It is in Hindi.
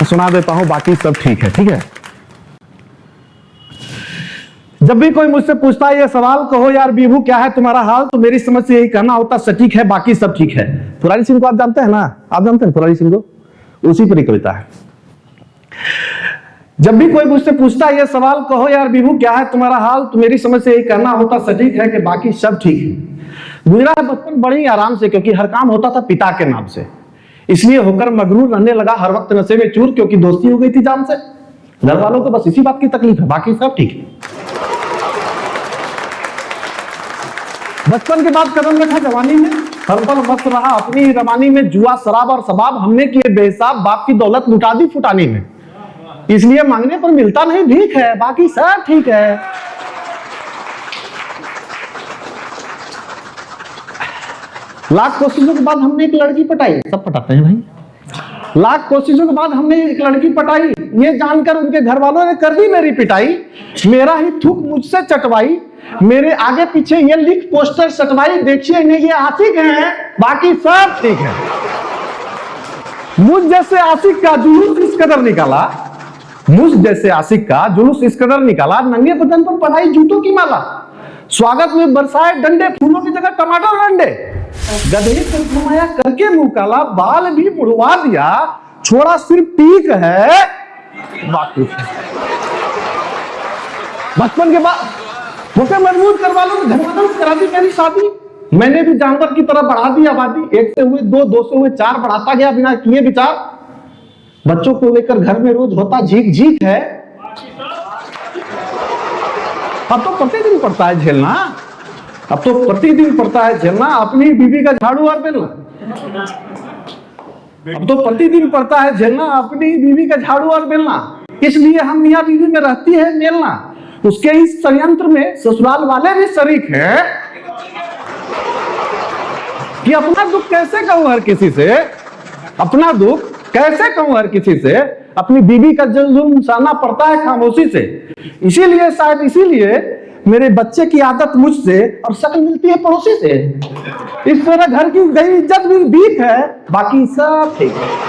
सुना देता हूं, बाकी सब ठीक है। ठीक है, जब भी कोई मुझसे पूछता है ये सवाल, कहो यार बीभू क्या है तुम्हारा हाल, तो मेरी समझ से यही कहना होता सटीक है, बाकी सब ठीक है। पुरानी सिंह को आप जानते हैं ना, आप जानते हैं पुरानी सिंह को, उसी पर ही कविता है। जब भी कोई मुझसे पूछता है ये सवाल, कहो यार बीभू क्या है तुम्हारा हाल, तो मेरी समझ से यही कहना होता सटीक है कि बाकी सब ठीक है। गुजरा है बचपन बड़ी आराम से, क्योंकि हर काम होता था पिता के नाम से, इसलिए होकर मगरूर रहने लगा हर वक्त नशे में चूर, क्योंकि दोस्ती हो गई थी जान से। घर वालों को बस इसी बात की तकलीफ है, बाकी सब ठीक है। बचपन के बाद कदम रखा जवानी में, हर पल मस्त रहा अपनी ही रवानी में, जुआ शराब और सबाब हमने किए बेहिसाब, बाप की दौलत लुटा दी फुटानी में, इसलिए मांगने पर मिलता नहीं भीख है, बाकी सब ठीक है। लाख कोशिशों के बाद हमने एक लड़की पटाई, सब पटाते हैं भाई। लाख कोशिशों के बाद हमने एक लड़की पटाई, ये जानकर उनके घर वालों ने कर दी मेरी पिटाई, मेरा ही थूक मुझसे चटवाई, मेरे आगे पीछे ये लिख पोस्टर सटवाई, देखिए इन्हें ये आशिक हैं, बाकी सब ठीक है। मुझ जैसे आशिक का जुलूस इस कदर निकाला, मुझ जैसे आशिक का जुलूस इस कदर निकाला, नंगे बदन पर पढ़ाई जूतों की माला, स्वागत में बरसाए डंडे, फूलों की जगह टमाटर रंडे, गधे को घुमाया करके मुंह काला, बाल भी मुड़वा दिया, छोड़ा सिर्फ पीक है, बाकी बचपन के बाद मुझे मजबूत करवा लो, घर वालों ने करा दी मेरी शादी, मैंने भी जानवर की तरह बढ़ा दी आबादी, एक से हुए दो, दो से हुए चार, बढ़ाता गया बिना किए विचार, बच्चों को लेकर घर में रोज होता झीक झीक है, अब तो प्रतिदिन पड़ता है झेलना, अब तो प्रतिदिन पड़ता है झेलना अपनी बीवी का झाड़ू और बेलना, अब तो प्रतिदिन पड़ता है झेलना अपनी बीवी का झाड़ू और बेलना, इसलिए हम मियां बीवी में रहती है मेलना, उसके इस षड्यंत्र में ससुराल वाले भी शरीक हैं कि अपना दुख कैसे कहूं हर किसी से, अपना दुख कैसे कहूं हर किसी से, अपनी बीवी का जुल्म सहना पड़ता है खामोशी से, इसीलिए शायद इसीलिए मेरे बच्चे की आदत मुझसे और शक्ल मिलती है पड़ोसी से, इस तरह घर की गई इज्जत भी भीख है, बाकी सब ठीक है।